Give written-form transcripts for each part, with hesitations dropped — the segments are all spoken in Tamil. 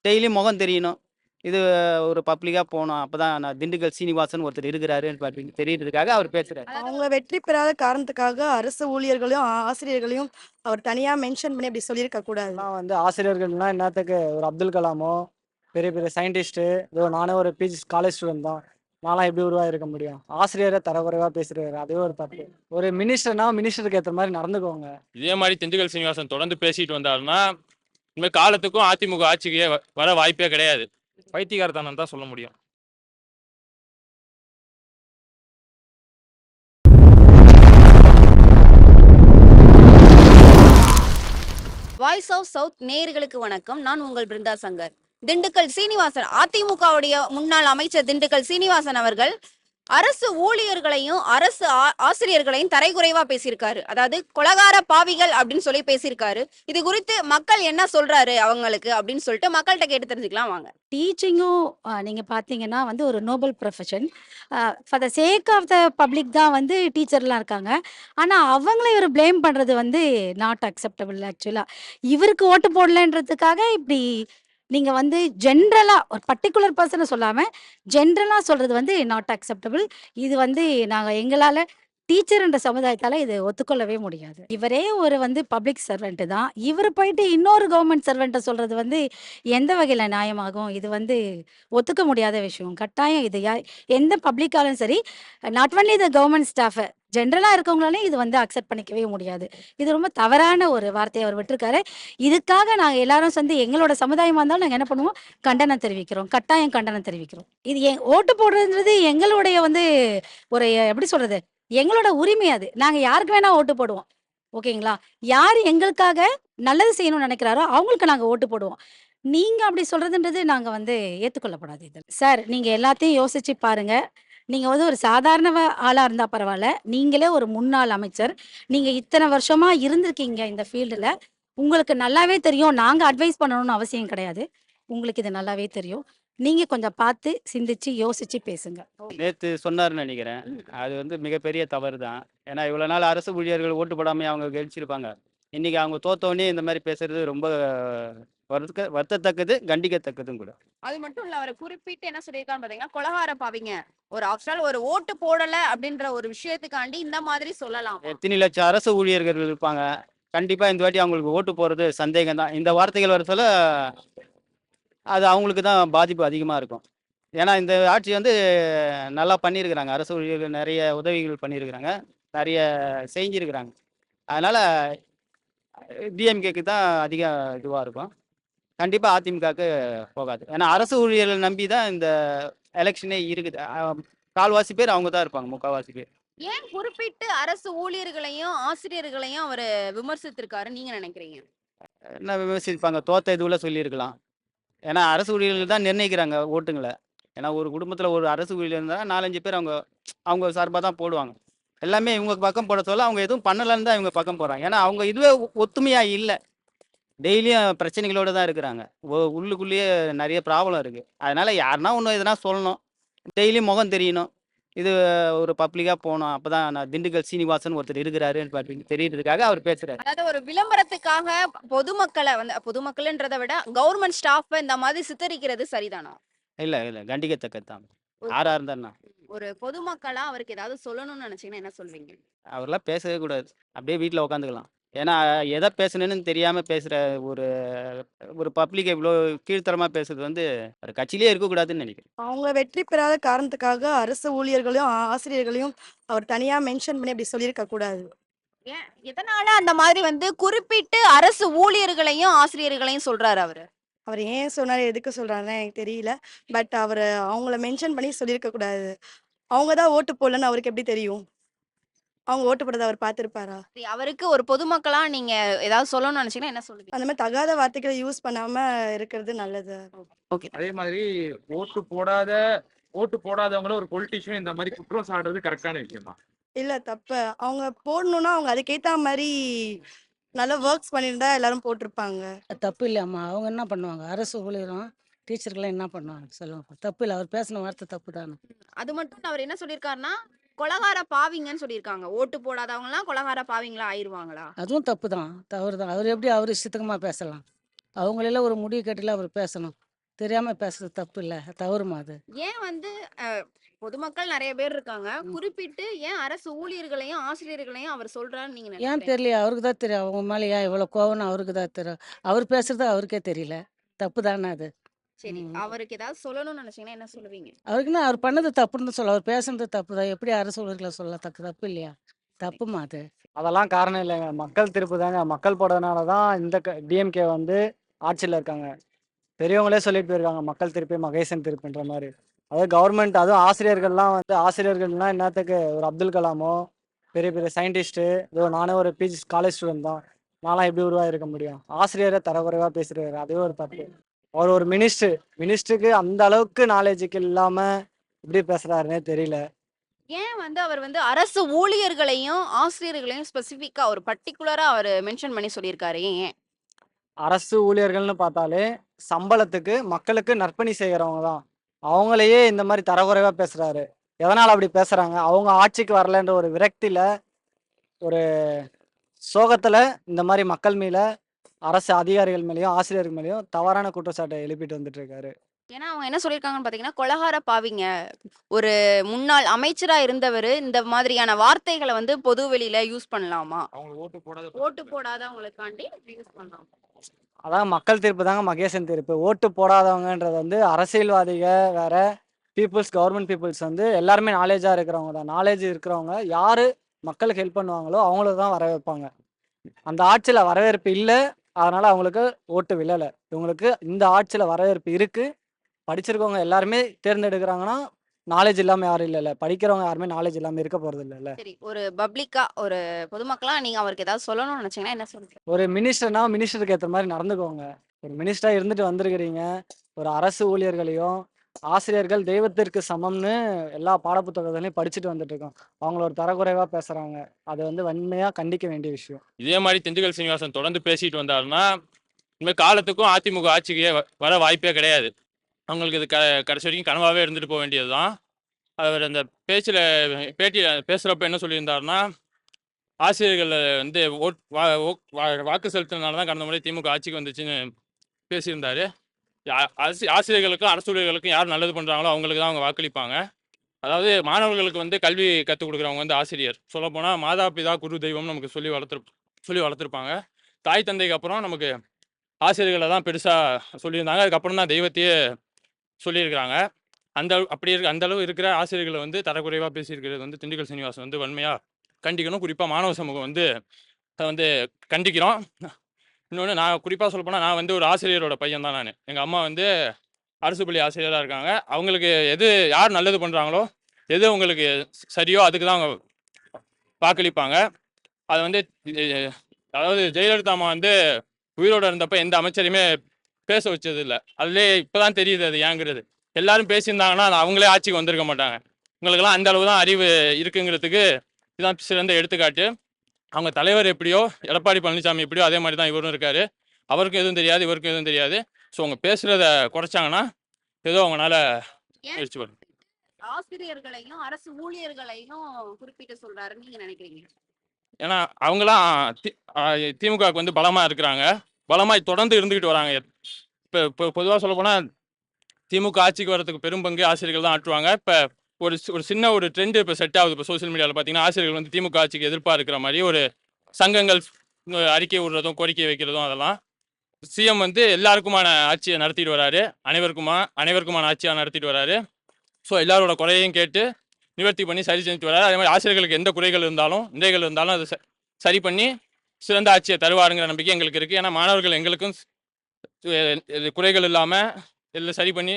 டெய்லியும் முகம் தெரியணும். இது ஒரு பப்ளிக்கா போணும். அப்பதான் நான் திண்டுக்கல் சீனிவாசன் ஒருத்தர் இருக்கிறாருன்னு தெரியறதுக்காக அவர் பேசுறாரு. அவங்க வெற்றி பெறாத காரணத்துக்காக அரசு ஊழியர்களையும், ஆசிரியர்களையும் அவர் தனியா மென்ஷன் பண்ணி அப்படி சொல்லியிருக்க கூடாது. நான் வந்து ஆசிரியர்கள்லாம் என்னத்துக்கு ஒரு அப்துல் கலாமோ, பெரிய பெரிய சயின்டிஸ்ட்டு, இதோ நானே ஒரு பிஜி காலேஜ் ஸ்டூடெண்ட் தான். நான்லாம் எப்படி உருவாகிருக்க முடியும்? ஆசிரியரை தரக்குறைவா பேசுறாரு. அதுவே ஒரு தப்பு. ஒரு மினிஸ்டர்னா மினிஸ்டருக்கு ஏற்ற மாதிரி நடந்துக்கோங்க. இதே மாதிரி திண்டுக்கல் சீனிவாசன் தொடர்ந்து பேசிட்டு வந்தாருன்னா இனிமேல் காலத்துக்கும் அதிமுக ஆட்சிக்கே வர வாய்ப்பே கிடையாது. பைத்தியகாரத்தனம் தான் சொல்ல முடியும். வாய்ஸ் ஆஃப் சவுத் நேயர்களுக்கு வணக்கம். நான் உங்கள் பிருந்தா சங்கர். திண்டுக்கல் சீனிவாசன், அதிமுகவுடைய முன்னாள் அமைச்சர் திண்டுக்கல் சீனிவாசன் அவர்கள் அரசு ஊழியர்களையும் அரசு ஆசிரியர்களையும் தரைக்குறைவா பேசியிருக்காரு. அதாவது கொலகார பாவிகள் அப்படின்னு சொல்லி பேசியிருக்காரு. இது குறித்து மக்கள் என்ன சொல்றாரு அவங்களுக்கு அப்படின்னு சொல்லிட்டு மக்கள்கிட்ட கேட்டு தெரிஞ்சுக்கலாம் வாங்க. டீச்சிங்கும் நீங்க பார்த்தீங்கன்னா வந்து ஒரு noble profession. For the sake of the public தான் வந்து டீச்சர்லாம் இருக்காங்க. ஆனா அவங்கள இவர் ப்ளேம் பண்றது வந்து நாட் அக்செப்டபிள் ஆக்சுவலா. இவருக்கு ஓட்டு போடலன்றதுக்காக இப்படி நீங்க வந்து ஜென்ரலா ஒரு பர்ட்டிகுலர் பர்சன சொல்லாம, ஜென்ரலா சொல்றது வந்து நாட் அக்செப்டபிள். இது வந்து நாங்க எங்களால டீச்சர்ன்ற சமுதாயத்தால இது ஒத்துக்கொள்ளவே முடியாது. இவரே ஒரு வந்து பப்ளிக் சர்வெண்ட் தான். இவரு போயிட்டு இன்னொரு கவர்மெண்ட் சர்வெண்ட்ட சொல்றது வந்து எந்த வகையில நியாயமாகும்? இது வந்து ஒத்துக்க முடியாத விஷயம். கட்டாயம் இது எந்த பப்ளிக்காலும் சரி, not only the government staff, ஜென்ரலா இருக்கவங்களாலையும் இது வந்து அக்செப்ட் பண்ணிக்கவே முடியாது. இது ரொம்ப தவறான ஒரு வார்த்தையை அவர் விட்டுருக்காரு. இதுக்காக நாங்க எல்லாரும் சேர்ந்து எங்களோட சமுதாயமா இருந்தாலும் நாங்க என்ன பண்ணுவோம்? கண்டனம் தெரிவிக்கிறோம். கட்டாயம் கண்டனம் தெரிவிக்கிறோம். இது ஓட்டு போடுறதுன்றது எங்களுடைய வந்து ஒரு எப்படி சொல்றது? எங்களோட உரிமை அது. நாங்க யாருக்கு வேணா ஓட்டு போடுவோம். ஓகேங்களா? யார் எங்களுக்காக நல்லது செய்யணும்னு நினைக்கிறாரோ, அவங்களுக்கு நாங்க ஓட்டு போடுவோம். நீங்க அப்படி சொல்றதுன்றது நாங்க வந்து ஏத்துக்கொள்ளப்படாது இது. சார், நீங்க எல்லாத்தையும் யோசிச்சு பாருங்க. நீங்க வந்து ஒரு சாதாரண ஆளா இருந்தா பரவால்ல. நீங்களே ஒரு முன்னாள் அமைச்சர். நீங்க இத்தன வருஷமா இருந்திருக்கீங்க இந்த ஃபீல்டுல. உங்களுக்கு நல்லாவே தெரியும். நாங்க அட்வைஸ் பண்ணணும்னு அவசியம் கிடையாது. உங்களுக்கு இது நல்லாவே தெரியும். நீங்க கொஞ்சம் பார்த்து, சிந்திச்சு, யோசிச்சு பேசுங்க. நேத்து சொன்னாருன்னு நினைக்கிறேன். அது வந்து மிகப்பெரிய தவறு தான். ஏன்னா இவ்வளோ நாள் அரசு ஊழியர்கள் ஓட்டு போடாமயே அவங்க கெலிச்சிருப்பாங்க. இன்னைக்கு அவங்க தோத்தோனே இந்த மாதிரி பேசுறது ரொம்ப வருத்தத்தக்கது, கண்டிக்கத்தக்கதும் கூட. அது மட்டும் இல்ல, அவரை குறிப்பிட்டு என்ன சொல்லியிருக்கான்னு பாத்தீங்கன்னா, கொலகார பாவிங்க. ஒரு ஆப்ஷனல் ஒரு ஓட்டு போடல அப்படின்ற ஒரு விஷயத்துக்காண்டி இந்த மாதிரி சொல்லலாம். எத்தனை லட்சம் அரசு ஊழியர்கள் இருப்பாங்க. கண்டிப்பா இந்த வாட்டி அவங்களுக்கு ஓட்டு போறது சந்தேகம் தான். இந்த வார்த்தைகள் வர சொல்ல அது அவங்களுக்கு தான் பாதிப்பு அதிகமா இருக்கும். ஏன்னா இந்த ஆட்சி வந்து நல்லா பண்ணியிருக்கிறாங்க. அரசு ஊழியர்கள் நிறைய உதவிகள் பண்ணியிருக்கிறாங்க. நிறைய செஞ்சிருக்கிறாங்க. அதனால டிஎம்கேக்கு தான் அதிக இதுவா இருக்கும். கண்டிப்பா அதிமுகவுக்கு போகாது. ஏன்னா அரசு ஊழியர்களை நம்பி தான் இந்த எலெக்ஷனே இருக்குது. கால்வாசி பேர் அவங்க தான் இருப்பாங்க. முக்கால்வாசி பேர். ஏன் குறிப்பிட்டு அரசு ஊழியர்களையும் ஆசிரியர்களையும் அவர் விமர்சித்திருக்காரு நீங்க நினைக்கிறீங்க? என்ன விமர்சிப்பாங்க? தோத்த இதுவுல சொல்லியிருக்கலாம். ஏன்னா அரசு ஊழியர்கள் தான் நிர்ணயிக்கிறாங்க ஓட்டுங்கள. ஏன்னா ஒரு குடும்பத்துல ஒரு அரசு ஊழியர் இருந்தா 4, 5 பேர் அவங்க அவங்க சார்பா தான் போடுவாங்க. எல்லாமே இவங்க பக்கம் போட சொல்ல அவங்க எதுவும் பண்ணலன்னு தான் இவங்க பக்கம் போடுறாங்க. ஏன்னா அவங்க இதுவே ஒத்துமையா இல்ல. டெய்லியும் பிரச்சனைகளோட தான் இருக்கிறாங்க. உள்ளுக்குள்ளேயே நிறைய ப்ராப்ளம் இருக்கு. அதனால யாருன்னா ஒண்ணு எதனா சொல்லணும். டெய்லியும் முகம் தெரியணும். இது ஒரு பப்ளிக்கா போணும். அப்பதான் நான் திண்டுக்கல் சீனிவாசன் ஒருத்தர் இருக்கிறாருன்னு தெரியறதுக்காக அவர் பேசுறாரு. அதாவது ஒரு விளம்பரத்துக்காக பொதுமக்களை வந்து பொதுமக்கள்ன்றதை விட கவர்மெண்ட் ஸ்டாஃப் இந்த மாதிரி சித்தரிக்கிறது சரிதானா? இல்ல கண்டிக்கத்தக்கது தான். யாரா இருந்தாருன்னா. ஒரு பொதுமக்களா அவருக்கு ஏதாவது சொல்லணும்னு நினைச்சீங்கன்னா என்ன சொல்வீங்க? அவர்லாம் பேசவே கூடாது. அப்படியே வீட்ல உட்காந்துக்கலாம். ஏன்னா எத பேசணும்னு தெரியாம பேசுற ஒரு ஒரு பப்ளிக்க இவ்ளோ கீழ்த்தரமா பேசுறது வந்து ஒரு கட்சியிலேயே இருக்கக்கூடாதுன்னு நினைக்கிறேன். அவங்க வெற்றி பெறாத காரணத்துக்காக அரசு ஊழியர்களையும், ஆசிரியர்களையும் அவர் தனியா மென்ஷன் பண்ணி அப்படி சொல்லியிருக்க கூடாது. ஏன் எதனால அந்த மாதிரி வந்து குறிப்பிட்டு அரசு ஊழியர்களையும் ஆசிரியர்களையும் சொல்றாரு அவரு? அவர் ஏன் சொன்னாரு, எதுக்கு சொல்றாருன்னு எனக்கு தெரியல. பட் அவரு அவங்கள மென்ஷன் பண்ணி சொல்லியிருக்க கூடாது. அவங்க தான் ஓட்டு போடலன்னு அவருக்கு எப்படி தெரியும்? அவங்க ஓட்டு போடுறத அவர் பார்த்திருப்பாரா? அவருக்கு ஒரு பொதுமக்களா நீங்க ஏதாவது சொல்லணும்னு நினைச்சீங்கன்னா என்ன சொல்லுவீங்க? அந்த மாதிரி தகாத வார்த்தைகளை யூஸ் பண்ணாம இருக்கிறது நல்லது. ஓகே. அதே மாதிரி ஓட்டு போடாதவங்களும் ஒரு பொலிட்டிஷியன் இந்த மாதிரி குற்றம் சாட்டுறது கரெக்டான விஷயம் தான். இல்ல தப்பு. அவங்க போடணும்னா அவங்க அதுக்கேத்த மாரி நல்லா ஒர்க்ஸ் பண்ணியிருந்தா எல்லாரும் போட்டிருப்பாங்க. தப்பு இல்லையாம்மா. அவங்க என்ன பண்ணுவாங்க? அரசு ஊழியரும் டீச்சர்கள்லாம் என்ன பண்ணுவாங்க சொல்லுவாங்க. தப்பு இல்லை. அவர் பேசின வார்த்தை தப்பு தானே. அது மட்டும் இல்ல, அவர் என்ன சொல்லியிருக்காருன்னா கொலகார பாவிங்கன்னு சொல்லியிருக்காங்க. ஓட்டு போடாதவங்க எல்லாம் கொலகார பாவிங்களா ஆயிருவாங்களா? அதுவும் தப்பு தான், தவறு தான். அவர் எப்படி அவர் இஷ்டத்துக்குமா பேசலாம்? அவங்களெல்லாம் ஒரு முடிவு கேட்டுல அவர் பேசணும். தெரியாமல் பேசுறது தப்பு இல்லை, தவறுமா அது. ஏன் வந்து பொதுமக்கள் நிறைய பேர் இருக்காங்க, குறிப்பிட்டு ஏன் அரசு ஊழியர்களையும் ஆசிரியர்களையும் அவர் சொல்றாருன்னு நீங்க ஏன் நினைக்கிறீங்க? தெரியலையே, அவருக்கு தான் தெரியும். அவங்க மேலே ஏன் இவ்வளோ கோவம்னு அவருக்கு தான் தெரியும். அவர் பேசுறது அவருக்கே தெரியல. தப்பு தானே அது. சரி, ம். அவருக்கு ஏதாவது சொல்லணும்னு நினைச்சீங்கன்னா என்ன சொல்லுவீங்க? அவருக்குன்னா அவர் பண்ணது தப்புன்னு சொல்ல, அவர் பேசுனது தப்பு தான். எப்படி அரசு ஊழியர்களை சொல்லலாம்? தப்பு இல்லையா? தப்புமா அது. அதெல்லாம் காரணம் இல்லைங்க. மக்கள் தீர்ப்பு தாங்க. மக்கள் போடுறதுனால தான் இந்த டிஎம்கே வந்து ஆட்சியில் இருக்காங்க. பெரியவங்களே சொல்லிட்டு போயிருக்காங்க, மக்கள் தீர்ப்பு மகேசன் தீர்ப்புன்ற மாதிரி. அதாவது கவர்மெண்ட், அதுவும் ஆசிரியர்கள்லாம் வந்து ஆசிரியர்கள்லாம் என்னத்துக்கு ஒரு அப்துல் கலாமோ பெரிய பெரிய சயின்டிஸ்ட்டு, இதோ நானே ஒரு பிஜி காலேஜ் ஸ்டூடெண்ட் தான், நான்லாம் எப்படி உருவாயிருக்க முடியும்? ஆசிரியரை தரக்குறைவாக பேசுகிறாரு, அதுவே ஒரு தப்பு. அவர் ஒரு மினிஸ்டருக்கு அந்த அளவுக்கு நாலேஜுக்கு இல்லாமல் எப்படி பேசுகிறாருன்னே தெரியல. ஏன் வந்து அவர் வந்து அரசு ஊழியர்களையும் ஆசிரியர்களையும் ஸ்பெசிஃபிக்கா ஒரு பர்டிகுலரா அவர் மென்ஷன் பண்ணி சொல்லியிருக்காரு? ஏன்? அரசு ஊழியர்கள்னு பார்த்தாலே சம்பளத்துக்கு மக்களுக்கு நற்பணி செய்கிறவங்க தான். அவங்களையே இந்த மாதிரி தரக்குறைவாக பேசுகிறாரு. எதனால் அப்படி பேசுகிறாங்க? அவங்க ஆட்சிக்கு வரலன்ற ஒரு விரக்தியில், ஒரு சோகத்தில் இந்த மாதிரி மக்கள் மேலே, அரசு அதிகாரிகள் மேலேயும் ஆசிரியர்கள் மேலேயும் தவறான குற்றச்சாட்டை எழுப்பிட்டு வந்துட்டு இருக்காரு. ஏன்னா அவங்க என்ன சொல்லியிருக்காங்கன்னு பார்த்தீங்கன்னா, கொலகார பாவிங்க. ஒரு முன்னாள் அமைச்சரா இருந்தவர் இந்த மாதிரியான வார்த்தைகளை வந்து பொது வெளியில யூஸ் பண்ணலாமா? அவங்களுக்கு ஓட்டு போடாதவங்களுக்காண்டி யூஸ் பண்ணலாம். அதான் மக்கள் தீர்ப்பு தாங்க மகேசன் தீர்ப்பு. ஓட்டு போடாதவங்கன்றது வந்து அரசியல்வாதிக வேற, கவர்மெண்ட் பீப்புள்ஸ் வந்து எல்லாருமே நாலேஜாக இருக்கிறவங்க தான். நாலேஜ் இருக்கிறவங்க யார் மக்களுக்கு ஹெல்ப் பண்ணுவாங்களோ அவங்கள தான் வர வைப்பாங்க. அந்த ஆட்சியில் வரவேற்பு இல்லை, அதனால அவங்களுக்கு ஓட்டு விழலை. இவங்களுக்கு இந்த ஆட்சியில் வரவேற்பு இருக்கு, படிச்சிருக்கவங்க எல்லாருமே தேர்ந்தெடுக்கிறாங்கன்னா நாலேஜ் இல்லாமல் யாரும் இல்லைல்ல. படிக்கிறவங்க யாருமே நாலேஜ் இல்லாமல் இருக்க போகிறது இல்லைல்ல. சரி, ஒரு பப்ளிக்கா ஒரு பொதுமக்களா நீங்க அவருக்கு ஏதாவது சொல்லணும்னு நினைச்சீங்கன்னா என்ன சொல்றீங்க? ஒரு மினிஸ்டருக்கு ஏற்ற மாதிரி நடந்துக்கோங்க. ஒரு மினிஸ்டராக இருந்துட்டு வந்திருக்கிறீங்க. ஒரு அரசு ஊழியர்களையும் ஆசிரியர்கள் தெய்வத்திற்கு சமம்னு எல்லா பாடப்புத்தகங்களையும் படிச்சுட்டு வந்துட்டு இருக்கோம். அவங்கள ஒரு தரக்குறைவாக பேசுகிறாங்க. அது வந்து வன்மையாக கண்டிக்க வேண்டிய விஷயம். இதே மாதிரி திண்டுக்கல் சீனிவாசன் தொடர்ந்து பேசிட்டு வந்தாருன்னா இனிமேல் காலத்துக்கும் அதிமுக ஆட்சிக்கே வர வாய்ப்பே கிடையாது. அவங்களுக்கு இது கடைசி வரைக்கும் கனவாகவே இருந்துட்டு போக வேண்டியது தான். அவர் அந்த பேட்டியில் பேசுகிறப்ப என்ன சொல்லியிருந்தாருன்னா, ஆசிரியர்கள் வந்து வாக்கு செலுத்தினால தான் கடந்த முறை திமுக ஆட்சிக்கு வந்துச்சுன்னு பேசியிருந்தாரு. ஆசிரியர்களுக்கும் அரசு ஊழியர்களுக்கும் யார் நல்லது பண்ணுறாங்களோ அவங்களுக்கு தான் அவங்க வாக்களிப்பாங்க. அதாவது மாணவர்களுக்கு வந்து கல்வி கற்றுக் கொடுக்குறவங்க வந்து ஆசிரியர். சொல்லப்போனால் மாதா பிதா குரு தெய்வம்னு நமக்கு சொல்லி வளர்த்துருப்பாங்க. தாய் தந்தைக்கு அப்புறம் நமக்கு ஆசிரியர்களை தான் பெருசாக சொல்லியிருந்தாங்க. அதுக்கப்புறம் தான் தெய்வத்தையே சொல்லியிருக்கிறாங்க. அந்த அளவு இருக்கிற ஆசிரியர்களை வந்து தரக்குறைவாக பேசியிருக்கிறது வந்து திண்டுக்கல் சீனிவாசன் வந்து வன்மையாக கண்டிக்கணும். குறிப்பாக மாணவ சமூகம் வந்து அதை வந்து கண்டிக்கிறோம். இன்னொன்று, நான் குறிப்பாக சொல்லப்போனால் நான் வந்து ஒரு ஆசிரியரோட பையன் தான் நான். எங்கள் அம்மா வந்து அரசு பள்ளி ஆசிரியராக இருக்காங்க. அவங்களுக்கு யார் நல்லது பண்ணுறாங்களோ, எது அவங்களுக்கு சரியோ அதுக்கு தான் அவங்க வாக்களிப்பாங்க. அது வந்து அதாவது ஜெயலலிதா அம்மா வந்து உயிரோடு இருந்தப்போ எந்த அமைச்சரையுமே பேச வச்சது இல்லை. அதுலேயே இப்போ தான் தெரியுது அது ஏங்கிறது. எல்லாரும் பேசியிருந்தாங்கன்னா அவங்களே ஆட்சிக்கு வந்திருக்க மாட்டாங்க. உங்களுக்கெல்லாம் அந்த அளவு தான் அறிவு இருக்குங்கிறதுக்கு இதுதான் சிறந்த எடுத்துக்காட்டு. அவங்க தலைவர் எப்படியோ, எடப்பாடி பழனிசாமி எப்படியோ அதே மாதிரி தான் இவரும் இருக்காரு. அவருக்கும் எதுவும் தெரியாது, இவருக்கும் எதுவும் தெரியாது. ஸோ அவங்க பேசுகிறத குறைச்சாங்கன்னா ஏதோ அவங்களால முயற்சி பண்ணும். ஆசிரியர்களையும் அரசு ஊழியர்களையும் குறிப்பிட்டு சொல்றாருன்னு நீங்க நினைக்கிறீங்க? ஏன்னா அவங்களாம் திமுகவுக்கு வந்து பலமாக இருக்கிறாங்க, பலமாக தொடர்ந்து இருந்துக்கிட்டு வராங்க. இப்போ பொதுவாக சொல்ல போனால் திமுக ஆட்சிக்கு வரதுக்கு பெரும் பங்கு ஆசிரியர்கள் தான் ஆற்றுவாங்க. இப்போ ஒரு சின்ன ஒரு ட்ரெண்டு இப்போ செட் ஆகுது. இப்போ சோசியல் மீடியாவில் பார்த்தீங்கன்னா ஆசிரியர்கள் வந்து திமுக ஆட்சிக்கு எதிர்ப்பாக இருக்கிற மாதிரி ஒரு சங்கங்கள் அறிக்கை விடுறதும் கோரிக்கை வைக்கிறதும், அதெல்லாம் சிஎம் வந்து எல்லாருக்குமான ஆட்சியை நடத்திட்டு வராரு, அனைவருக்குமான ஆட்சியாக நடத்திட்டு வராரு. ஸோ எல்லாரோட குறையையும் கேட்டு நிவர்த்தி பண்ணி சரி செஞ்சுட்டு வராரு. அதே மாதிரி ஆசிரியர்களுக்கு எந்த குறைகள் இருந்தாலும் அதை சரி பண்ணி சிறந்த ஆட்சியை தருவாருங்கிற நம்பிக்கை எங்களுக்கு இருக்குது. ஏன்னா மாணவர்கள் எங்களுக்கும் குறைகள் இல்லாமல் எல்லாம் சரி பண்ணி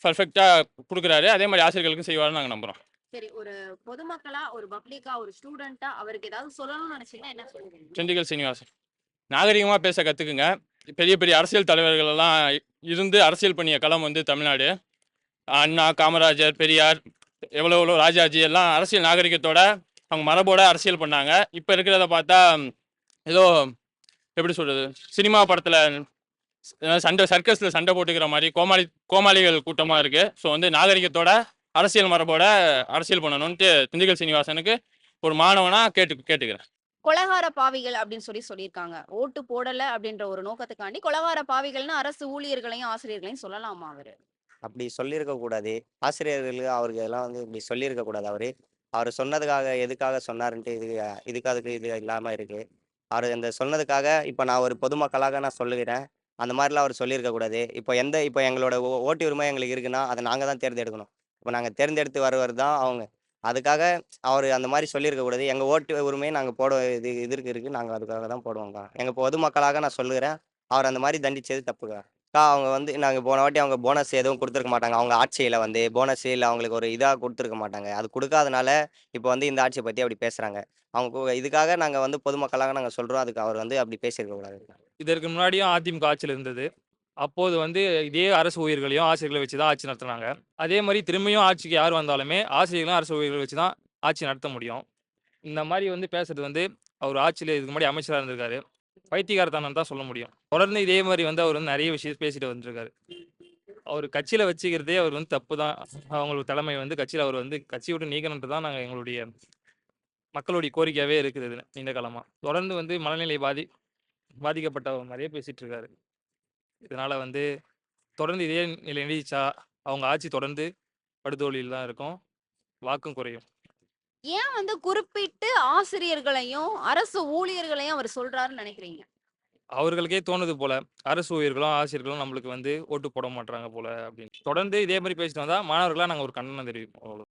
பர்ஃபெக்டாக கொடுக்குறாரு. அதே மாதிரி ஆசிரியர்களுக்கும் செய்வாருன்னு நாங்கள் நம்புகிறோம். சரி, ஒரு பொதுமக்களா, ஒரு பப்ளிக்கா, ஒரு ஸ்டூடெண்டா அவருக்கு ஏதாவது சொல்லணும்னு நினைச்சீங்கன்னா என்ன சொல்லுவீங்க? திண்டுக்கல் சீனிவாசன் நாகரிகமாக பேச கற்றுக்குங்க. பெரிய பெரிய அரசியல் தலைவர்கள் எல்லாம் இருந்து அரசியல் பண்ணிய களம் வந்து தமிழ்நாடு. அண்ணா, காமராஜர், பெரியார், எவ்வளோ ராஜாஜி எல்லாம் அரசியல் நாகரிகத்தோட அவங்க மரபோட அரசியல் பண்ணாங்க. இப்போ இருக்கிறத பார்த்தா ஏதோ எப்படி சொல்கிறது, சினிமா படத்தில் சர்க்கஸில் சண்டை போட்டுக்கிற மாதிரி கோமாளிகள் கூட்டமாக இருக்குது. ஸோ வந்து நாகரிகத்தோட அரசியல் மரபோட அரசியல் பண்ணணும்ன்ட்டு திண்டுக்கல் சீனிவாசனுக்கு ஒரு மாணவனாக கேட்டுக்கிறேன். கொலகார பாவிகள் அப்படின்னு சொல்லியிருக்காங்க. ஓட்டு போடல அப்படின்ற ஒரு நோக்கத்துக்காண்டி கொலகார பாவிகள்னு அரசு ஊழியர்களையும், ஆசிரியர்களையும் சொல்லலாமா அவரு? அப்படி சொல்லியிருக்க கூடாது. ஆசிரியர்கள் அவருக்கு எல்லாம் இப்படி சொல்லியிருக்க கூடாது அவரு. அவரு சொன்னதுக்காக எதுக்காக சொன்னாருன்ட்டு இதுக்கு அதுக்கு இது இல்லாம இருக்கு. அவரு அந்த சொன்னதுக்காக இப்ப நான் ஒரு பொதுமக்களாக நான் சொல்லுகிறேன். அந்த மாரிலாம் அவரு சொல்லியிருக்க கூடாது. இப்ப எங்களோட ஓட்டு உரிமை எங்களுக்கு இருக்குன்னா, அத நாங்க தான் தேர்ந்தெடுக்கணும். இப்ப நாங்க தேர்ந்தெடுத்து வருவர் தான் அவங்க. அதுக்காக அவரு அந்த மாரி சொல்லியிருக்க கூடாது. எங்க ஓட்டு உரிமைய நாங்க போட இருக்கு. நாங்க அதுக்காக தான் போடுவோம்க்கா. எங்க பொதுமக்களாக நான் சொல்லுகிறேன். அவர் அந்த மாரி தண்டிச்சது தப்புக்கா. அவங்க நாங்க போன வாட்டி அவங்க போனஸ் எதுவும் குடுத்துருக்க மாட்டாங்க. அவங்க ஆட்சியில போனஸ் இல்ல அவங்களுக்கு ஒரு இதா குடுத்துருக்க மாட்டாங்க. அது குடுக்காதனால, இப்ப இந்த ஆட்சிய பத்தி அப்படி பேசுறாங்க. அவங்க இதுக்காக நாங்க பொதுமக்களாக நாங்க சொல்றோம். அதுக்கு அவர் அப்படி பேசியிருக்க கூடாது. இதற்கு முன்னாடியும் அதிமுக ஆட்சியில் இருந்தது. அப்போது இதே அரசு ஊழியர்களையும் ஆசிரியர்களை வச்சு தான் ஆட்சி நடத்துனாங்க. அதே மாரி திரும்பியும் ஆட்சிக்கு யார் வந்தாலுமே ஆசிரியர்களும் அரசு ஊழியர்களை வச்சு தான் ஆட்சி நடத்த முடியும். இந்த மாரி பேசுறது அவர் ஆட்சியில இதுக்கு முன்னாடி அமைச்சரா இருந்திருக்காரு. பைத்தியக்காரத்தனம் தான் சொல்ல முடியும். தொடர்ந்து இதே மாரி அவர் நெறைய விஷயம் பேசிட்டு வந்துருக்காரு. அவர் கட்சியில வச்சுக்கிறதே அவர் தப்பு தான். அவங்களுக்கு தலைமை கட்சியில அவர் கட்சிய விட்டு நீக்கணுன்ட்டு தான் நாங்க எங்களுடைய மக்களுடைய கோரிக்கையாவே இருக்குது இது நீண்ட காலமா. தொடர்ந்து மனநிலை பாதிக்கப்பட்டவர் மாரியே பேசிட்டு இருக்காரு. இதனால தொடர்ந்து இதே நிலை நீடிச்சா அவங்க ஆட்சி தொடர்ந்து படுதோல்வியில் தான் இருக்கும். வாக்கும் குறையும். ஏன் குறிப்பிட்டு ஆசிரியர்களையும், அரசு ஊழியர்களையும் அவர் சொல்றாருன்னு நினைக்கிறீங்க? அவர்களுக்கே தோணுது போல. அரசு ஊழியர்களும், ஆசிரியர்களும் நம்மளுக்கு ஓட்டு போட மாட்றாங்க போல அப்படின்னு. தொடர்ந்து இதே மாரி பேசிட்டு வந்தா மாணவர்களா நாங்க ஒரு கண்டனம் தெரிவிப்போம். அவ்வளோ.